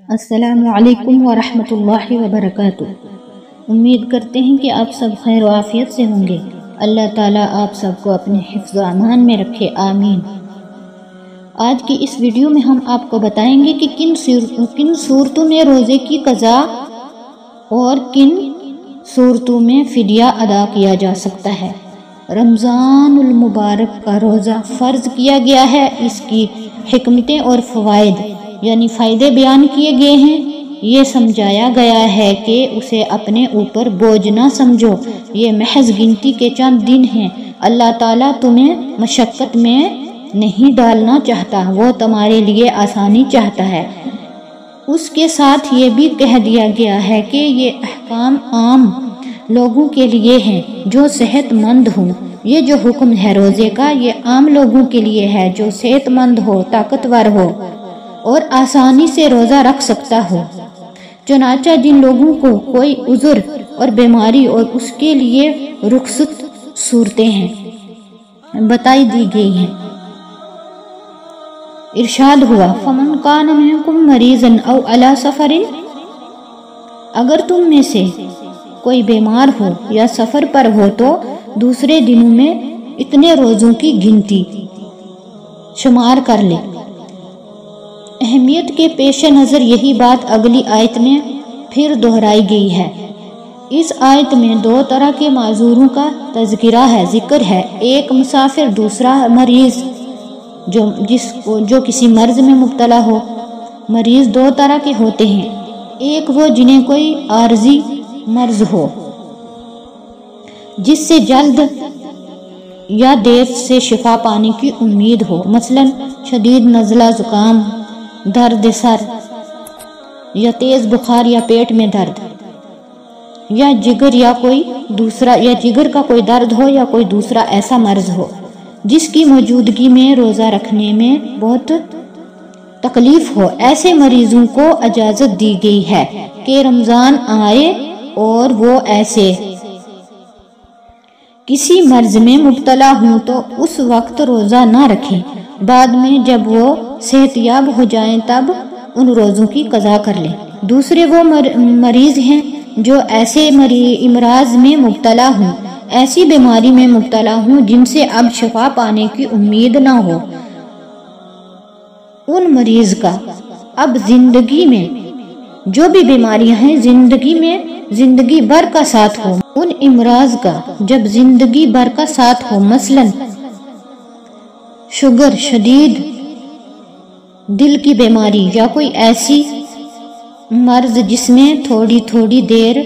السلام علیکم ورحمۃ اللہ وبرکاتہ۔ امید کرتے ہیں کہ آپ سب خیر و عافیت سے ہوں گے۔ اللہ تعالیٰ آپ سب کو اپنے حفظ و امان میں رکھے، آمین۔ آج کی اس ویڈیو میں ہم آپ کو بتائیں گے کہ کن صورتوں میں روزے کی قضا اور کن صورتوں میں فدیہ ادا کیا جا سکتا ہے۔ رمضان المبارک کا روزہ فرض کیا گیا ہے، اس کی حکمتیں اور فوائد یعنی فائدے بیان کیے گئے ہیں۔ یہ سمجھایا گیا ہے کہ اسے اپنے اوپر بوجھ نہ سمجھو، یہ محض گنتی کے چند دن ہیں۔ اللہ تعالیٰ تمہیں مشقت میں نہیں ڈالنا چاہتا، وہ تمہارے لیے آسانی چاہتا ہے۔ اس کے ساتھ یہ بھی کہہ دیا گیا ہے کہ یہ احکام عام لوگوں کے لیے ہیں جو صحت مند ہوں۔ یہ جو حکم ہے روزے کا، یہ عام لوگوں کے لیے ہے جو صحت مند ہو، طاقتور ہو اور آسانی سے روزہ رکھ سکتا ہو۔ چنانچہ جن لوگوں کو کوئی عذر اور بیماری اور اس کے لیے رخصت صورتیں ہیں بتائی دی گئی ہیں۔ ارشاد ہوا، فَمَنْ كَانَ مِنْكُمْ مَرِيضًا أَوْ عَلَى سَفَرٍ، اگر تم میں سے کوئی بیمار ہو یا سفر پر ہو تو دوسرے دنوں میں اتنے روزوں کی گنتی شمار کر لے۔ اہمیت کے پیش نظر یہی بات اگلی آیت میں پھر دہرائی گئی ہے۔ اس آیت میں دو طرح کے معذوروں کا تذکرہ ہے، ذکر ہے۔ ایک مسافر، دوسرا مریض جو کسی مرض میں مبتلا ہو۔ مریض دو طرح کے ہوتے ہیں، ایک وہ جنہیں کوئی عارضی مرض ہو جس سے جلد یا دیر سے شفا پانے کی امید ہو، مثلا شدید نزلہ، زکام، درد سر یا تیز بخار یا پیٹ میں درد یا جگر کا کوئی درد ہو یا کوئی دوسرا ایسا مرض ہو جس کی موجودگی میں روزہ رکھنے میں بہت تکلیف ہو۔ ایسے مریضوں کو اجازت دی گئی ہے کہ رمضان آئے اور وہ ایسے کسی مرض میں مبتلا ہوں تو اس وقت روزہ نہ رکھیں، بعد میں جب وہ صحت یاب ہو جائیں تب ان روزوں کی قضا کر لیں۔ دوسرے وہ مریض ہیں جو ایسے امراض میں مبتلا ہوں، ایسی بیماری میں مبتلا ہوں جن سے اب شفا پانے کی امید نہ ہو۔ ان مریض کا اب زندگی میں جو بھی بیماریاں ہیں زندگی بھر کا ساتھ ہو، ان امراض کا جب زندگی بھر کا ساتھ ہو، مثلا شوگر، شدید دل کی بیماری یا کوئی ایسی مرض جس میں تھوڑی دیر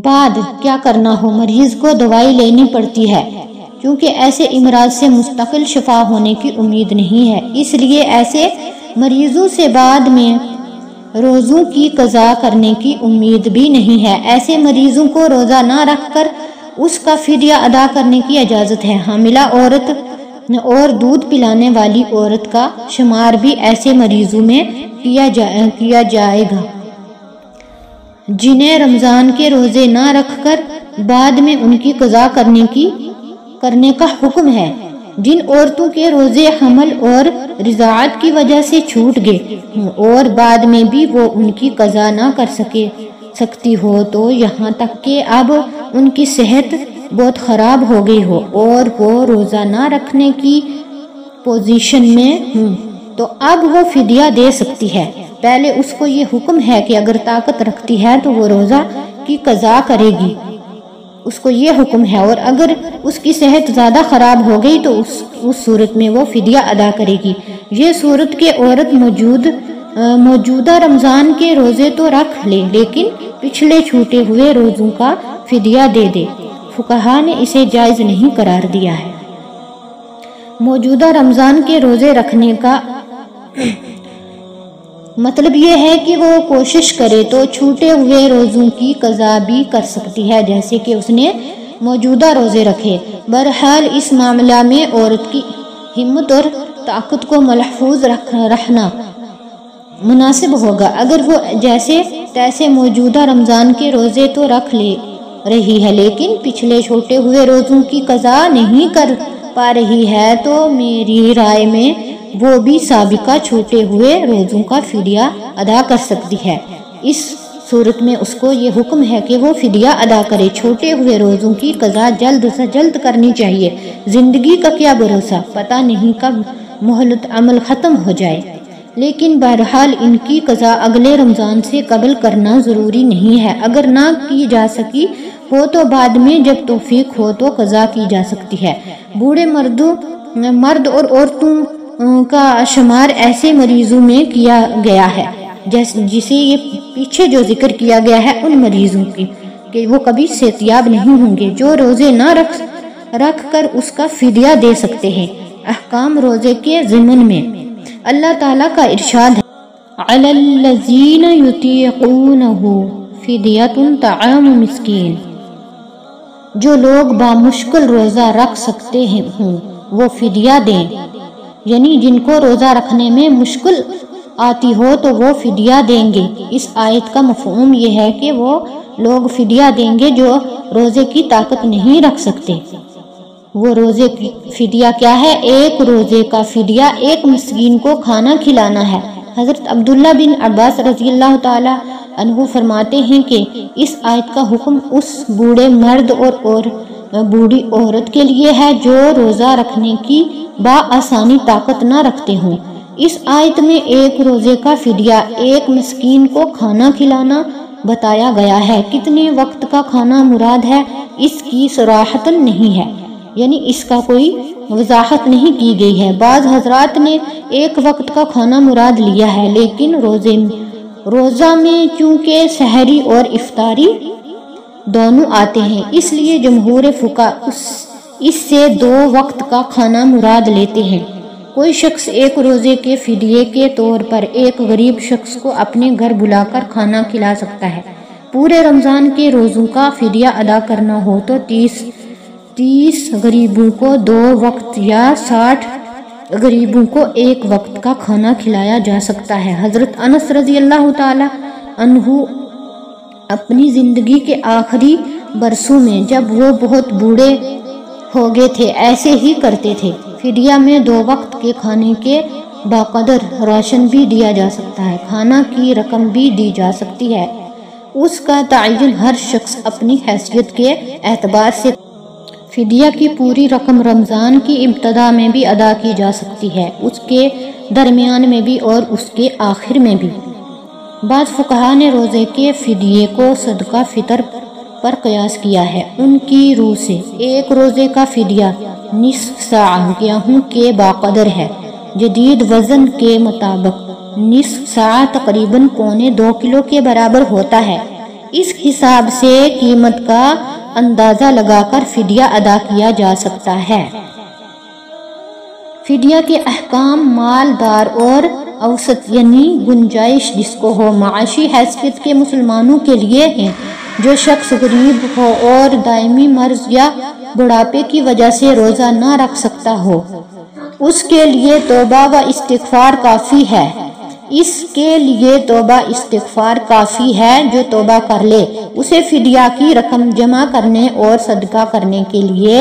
بعد کیا کرنا ہو، مریض کو دوائی لینی پڑتی ہے کیونکہ ایسے امراض سے مستقل شفا ہونے کی امید نہیں ہے۔ اس لیے ایسے مریضوں سے بعد میں روزوں کی قضا کرنے کی امید بھی نہیں ہے۔ ایسے مریضوں کو روزہ نہ رکھ کر اس کا فدیہ ادا کرنے کی اجازت ہے۔ حاملہ عورت اور دودھ پلانے والی عورت کا شمار بھی ایسے مریضوں میں کیا جائے گا جنہیں رمضان کے روزے نہ رکھ کر بعد میں ان کی قضا کرنے کا حکم ہے۔ جن عورتوں کے روزے حمل اور رضاعت کی وجہ سے چھوٹ گئے اور بعد میں بھی وہ ان کی قضا نہ کر سکتی ہو، تو یہاں تک کہ اب ان کی صحت بہت خراب ہو گئی ہو اور وہ روزہ نہ رکھنے کی پوزیشن میں ہوں، تو اب وہ فدیہ دے سکتی ہے۔ پہلے اس کو یہ حکم ہے کہ اگر طاقت رکھتی ہے تو وہ روزہ کی قضا کرے گی، اس کو یہ حکم ہے، اور اگر اس کی صحت زیادہ خراب ہو گئی تو اس صورت میں وہ فدیہ ادا کرے گی۔ یہ صورت کہ عورت موجودہ رمضان کے روزے تو رکھ لے لیکن پچھلے چھوٹے ہوئے روزوں کا فدیہ دے دے، فقہا نے اسے جائز نہیں قرار دیا ہے۔ موجودہ رمضان کے روزے رکھنے کا مطلب یہ ہے کہ وہ کوشش کرے تو چھوٹے ہوئے روزوں کی قضا بھی کر سکتی ہے، جیسے کہ اس نے موجودہ روزے رکھے۔ بہرحال اس معاملہ میں عورت کی ہمت اور طاقت کو محفوظ رکھنا مناسب ہوگا۔ اگر وہ جیسے تیسے موجودہ رمضان کے روزے تو رکھ لے رہی ہے لیکن پچھلے چھوٹے ہوئے روزوں کی قضا نہیں کر پا رہی ہے تو میری رائے میں وہ بھی سابقہ چھوٹے ہوئے روزوں کا فدیہ ادا کر سکتی ہے۔ اس صورت میں اس کو یہ حکم ہے کہ وہ فدیہ ادا کرے۔ چھوٹے ہوئے روزوں کی قضا جلد سے جلد کرنی چاہیے۔ زندگی کا کیا بھروسہ، پتہ نہیں کب مہلت عمل ختم ہو جائے، لیکن بہرحال ان کی قضا اگلے رمضان سے قبل کرنا ضروری نہیں ہے۔ اگر نہ کی جا سکی ہو تو بعد میں جب توفیق ہو تو قضا کی جا سکتی ہے۔ بوڑھے مرد اور عورتوں کا شمار ایسے مریضوں میں کیا گیا ہے جسے یہ پیچھے جو ذکر کیا گیا ہے ان مریضوں کی کہ وہ کبھی صحتیاب نہیں ہوں گے، جو روزے نہ رکھ کر اس کا فدیہ دے سکتے ہیں۔ احکام روزے کے ضمن میں اللہ تعالیٰ کا ارشاد ہے، عَلَى الَّذِينَ يُطِيقُونَهُ فِدْيَةٌ طَعَامُ مِسْكِينٍ، جو لوگ بامشکل روزہ رکھ سکتے ہوں وہ فدیہ دیں، یعنی جن کو روزہ رکھنے میں مشکل آتی ہو تو وہ فدیہ دیں گے۔ اس آیت کا مفہوم یہ ہے کہ وہ لوگ فدیہ دیں گے جو روزے کی طاقت نہیں رکھ سکتے۔ وہ روزے کی فدیہ کیا ہے؟ ایک روزے کا فدیہ ایک مسکین کو کھانا کھلانا ہے۔ حضرت عبداللہ بن عباس رضی اللہ تعالی عنہ فرماتے ہیں کہ اس آیت کا حکم اس بوڑھے مرد اور بوڑھی عورت کے لیے ہے جو روزہ رکھنے کی بآسانی طاقت نہ رکھتے ہوں۔ اس آیت میں ایک روزے کا فدیہ ایک مسکین کو کھانا کھلانا بتایا گیا ہے۔ کتنے وقت کا کھانا مراد ہے اس کی صراحتاً نہیں ہے، یعنی اس کا کوئی وضاحت نہیں کی گئی ہے۔ بعض حضرات نے ایک وقت کا کھانا مراد لیا ہے، لیکن روزہ میں چونکہ سحری اور افطاری دونوں آتے ہیں، اس لیے جمہور فقہا اس سے 2 وقت کا کھانا مراد لیتے ہیں۔ کوئی شخص ایک روزے کے فدیے کے طور پر ایک غریب شخص کو اپنے گھر بلا کر کھانا کھلا سکتا ہے۔ پورے رمضان کے روزوں کا فدیہ ادا کرنا ہو تو 30 غریبوں کو 2 وقت یا 60 غریبوں کو 1 وقت کا کھانا کھلایا جا سکتا ہے۔ حضرت انس رضی اللہ تعالی عنہ اپنی زندگی کے آخری برسوں میں جب وہ بہت بوڑھے ہو گئے تھے ایسے ہی کرتے تھے۔ فدیہ میں 2 وقت کے کھانے کے باقدر راشن بھی دیا جا سکتا ہے، کھانا کی رقم بھی دی جا سکتی ہے۔ اس کا تعین ہر شخص اپنی حیثیت کے اعتبار سے فدیہ کی پوری رقم رمضان کی ابتدا میں بھی ادا کی جا سکتی ہے، اس کے درمیان میں بھی اور اس کے آخر میں بھی۔ بعض فقہا نے روزے کے فدیے کو صدقہ فطر پر قیاس کیا ہے۔ ان کی روح سے ایک روزے کا فدیہ نصف ساع گیہوں کے باقدر ہے۔ جدید وزن کے مطابق نصف ساع تقریباً 1.25 کلو کے برابر ہوتا ہے۔ اس حساب سے قیمت کا اندازہ لگا کر فدیہ ادا کیا جا سکتا ہے۔ فدیہ کے احکام مالدار اور اوسط یعنی گنجائش جس کو ہو معاشی حیثیت کے مسلمانوں کے لیے ہیں۔ جو شخص غریب ہو اور دائمی مرض یا بڑھاپے کی وجہ سے روزہ نہ رکھ سکتا ہو اس کے لیے توبہ و استغفار کافی ہے۔ جو توبہ کر لے اسے فدیہ کی رقم جمع کرنے اور صدقہ کرنے کے لیے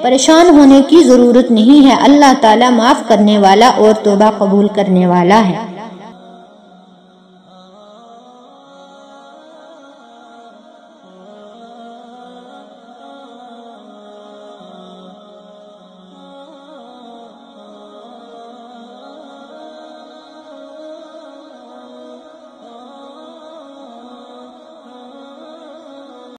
پریشان ہونے کی ضرورت نہیں ہے۔ اللہ تعالیٰ معاف کرنے والا اور توبہ قبول کرنے والا ہے۔